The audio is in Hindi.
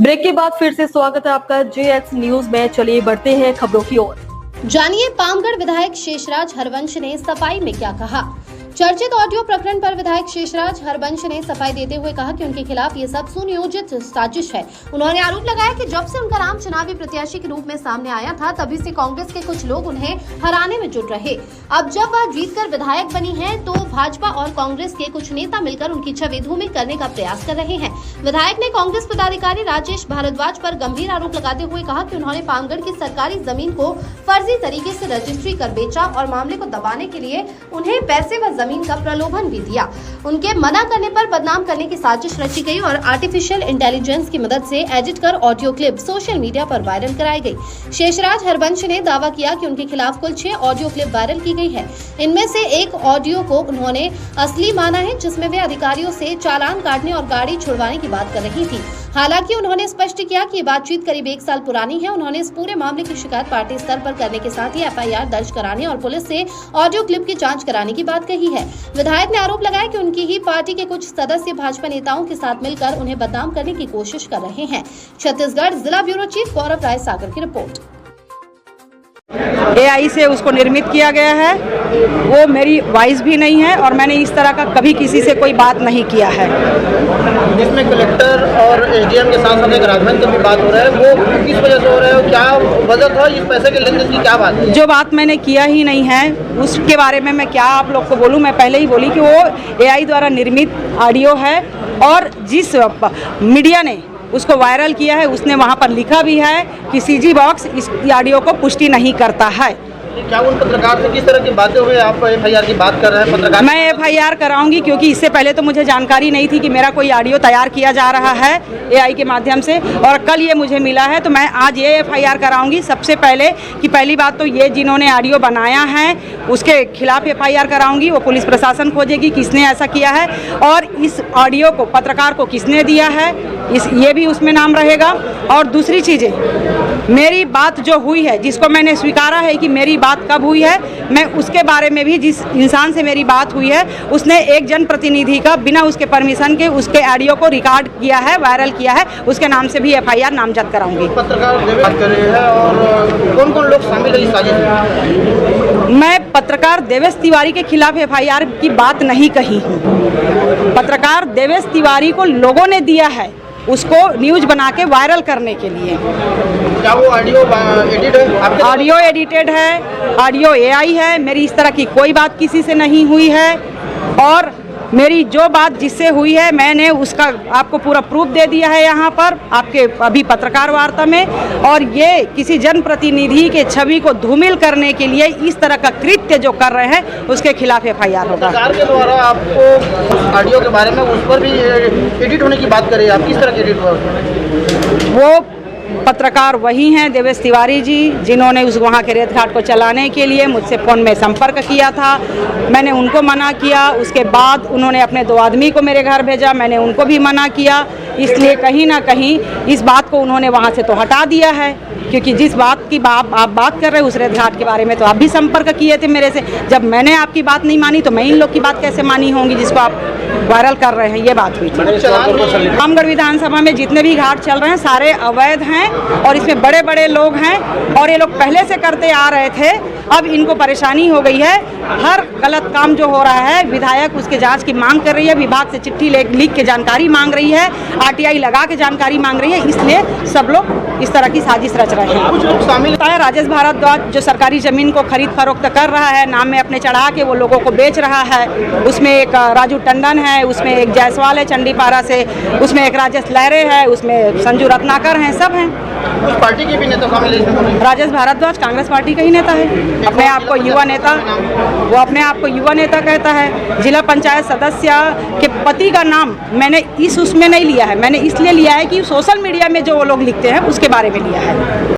ब्रेक के बाद फिर से स्वागत है आपका JX न्यूज में। चलिए बढ़ते हैं खबरों की ओर। जानिए पामगढ़ विधायक शेषराज हरवंश ने सफाई में क्या कहा। चर्चित ऑडियो प्रकरण पर विधायक शेषराज हरवंश ने सफाई देते हुए कहा कि उनके खिलाफ ये सब सुनियोजित साजिश है। उन्होंने आरोप लगाया कि जब से उनका नाम चुनावी प्रत्याशी के रूप में सामने आया था तभी से कांग्रेस के कुछ लोग उन्हें हराने में जुट रहे। अब जब वह जीतकर विधायक बनी है तो भाजपा और कांग्रेस के कुछ नेता मिलकर उनकी छवि धूमिल करने का प्रयास कर रहे हैं। विधायक ने कांग्रेस पदाधिकारी राजेश भारद्वाज पर गंभीर आरोप लगाते हुए कहा कि उन्होंने पामगढ़ की सरकारी जमीन को फर्जी तरीके से रजिस्ट्री कर बेचा और मामले को दबाने के लिए उन्हें पैसे व जमीन का प्रलोभन भी दिया। उनके मना करने पर बदनाम करने की साजिश रची गई और आर्टिफिशियल इंटेलिजेंस की मदद से एडिट कर ऑडियो क्लिप सोशल मीडिया पर वायरल कराई गई। शेषराज हरवंश ने दावा किया कि उनके खिलाफ कुल 6 ऑडियो क्लिप वायरल की गई है। इनमें से एक ऑडियो को उन्होंने असली माना है, जिसमें वे अधिकारियों से चालान काटने और गाड़ी छुड़वाने की बात कर रही थी। हालांकि उन्होंने स्पष्ट किया कि ये बातचीत करीब 1 साल पुरानी है। उन्होंने इस पूरे मामले की शिकायत पार्टी स्तर पर करने के साथ ही FIR दर्ज कराने और पुलिस से ऑडियो क्लिप की जांच कराने की बात कही है। विधायक ने आरोप लगाया कि उनकी ही पार्टी के कुछ सदस्य भाजपा नेताओं के साथ मिलकर उन्हें बदनाम करने की कोशिश कर रहे हैं। छत्तीसगढ़ जिला ब्यूरो चीफ गौरव राय सागर की रिपोर्ट। AI से उसको निर्मित किया गया है, वो मेरी वॉइस भी नहीं है और मैंने इस तरह का कभी किसी से कोई बात नहीं किया है। जिसमें कलेक्टर और SDM के साथ साथ एक राजभवन की भी बात हो रहा है, वो किस वजह से हो रहा है, क्या वजह था इस पैसे के लेन देन की, क्या बात है? जो बात मैंने किया ही नहीं है उसके बारे में मैं क्या आप लोग को बोलूँ। मैं पहले ही बोली कि वो AI द्वारा निर्मित ऑडियो है और जिस मीडिया ने उसको वायरल किया है उसने वहाँ पर लिखा भी है कि CG बॉक्स इस ऑडियो को पुष्टि नहीं करता है। क्या उन पत्रकार से किस तरह की बातें हुई? आप FIR की बात कर रहे हैं पत्रकार? मैं FIR कराऊंगी क्योंकि इससे पहले तो मुझे जानकारी नहीं थी कि मेरा कोई ऑडियो तैयार किया जा रहा है AI के माध्यम से, और कल ये मुझे मिला है तो मैं आज ये FIR कराऊंगी। सबसे पहले कि पहली बात तो ये जिन्होंने ऑडियो बनाया है उसके खिलाफ FIR कराऊंगी। वो पुलिस प्रशासन खोजेगी किसने ऐसा किया है और इस ऑडियो को पत्रकार को किसने दिया है, ये भी उसमें नाम रहेगा। और दूसरी चीज़ें, मेरी बात जो हुई है, जिसको मैंने स्वीकारा है कि मेरी बात कब हुई है, मैं उसके बारे में भी, जिस इंसान से मेरी बात हुई है उसने एक जनप्रतिनिधि का बिना उसके परमिशन के उसके ऑडियो को रिकॉर्ड किया है, वायरल किया है, उसके नाम से भी FIR नामजद कराऊंगी। पत्रकार बात कर रहे हैं और कौन-कौन लोग शामिल है इस साजिश में? मैं पत्रकार देवेश तिवारी के खिलाफ FIR की बात नहीं कही हूँ। पत्रकार देवेश तिवारी को लोगों ने दिया है उसको न्यूज बना के वायरल करने के लिए। क्या वो ऑडियो एडिट है? ऑडियो एडिटेड है, ऑडियो AI है। मेरी इस तरह की कोई बात किसी से नहीं हुई है और मेरी जो बात जिससे हुई है मैंने उसका आपको पूरा प्रूफ दे दिया है यहाँ पर आपके अभी पत्रकार वार्ता में। और ये किसी जनप्रतिनिधि के छवि को धूमिल करने के लिए इस तरह का कृत्य जो कर रहे हैं उसके खिलाफ FIR होगा। सरकार के द्वारा आपको ऑडियो के बारे में उस पर भी एडिट होने की बात करें, आप किस तरह के एडिट हुआ उसमें? वो पत्रकार वही हैं देवेश तिवारी जी, जिन्होंने उस वहाँ के रेत घाट को चलाने के लिए मुझसे फ़ोन में संपर्क किया था। मैंने उनको मना किया, उसके बाद उन्होंने अपने 2 आदमी को मेरे घर भेजा, मैंने उनको भी मना किया। इसलिए कहीं ना कहीं इस बात को उन्होंने वहाँ से तो हटा दिया है, क्योंकि जिस बात की आप बात कर रहे हैं उस रेत घाट के बारे में तो आप भी संपर्क किए थे मेरे से। जब मैंने आपकी बात नहीं मानी तो मैं इन लोग की बात कैसे मानी होंगी जिसको आप वायरल कर रहे हैं, ये बात हुई थी। पामगढ़ विधानसभा में जितने भी घाट चल रहे हैं सारे अवैध हैं और इसमें बड़े बड़े लोग हैं और ये लोग पहले से करते आ रहे थे। अब इनको परेशानी हो गई है, हर गलत काम जो हो रहा है विधायक उसके जांच की मांग कर रही है, विभाग से चिट्ठी लिख के जानकारी मांग रही है, RTI लगा के जानकारी मांग रही है, इसलिए सब लोग इस तरह की साजिश रच रहे हैं। कुछ लोग शामिल है राजेश भारद्वाज जो सरकारी जमीन को खरीद फरोख्त कर रहा है, नाम में अपने चढ़ा के वो लोगों को बेच रहा है। उसमें एक राजू टंडन है, उसमें एक जायसवाल है चंडीपारा से, उसमें एक राजेश लहरे है, उसमें संजू रत्नाकर हैं, सब हैं। उस पार्टी के भी नेता शामिल है? राजेश भारद्वाज कांग्रेस पार्टी का ही नेता है, अपने आप को युवा नेता, वो अपने आप को युवा नेता कहता है। जिला पंचायत सदस्य के पति का नाम मैंने उसमें नहीं लिया है, मैंने इसलिए लिया है कि सोशल मीडिया में जो वो लोग लिखते हैं उसके बारे में लिया है।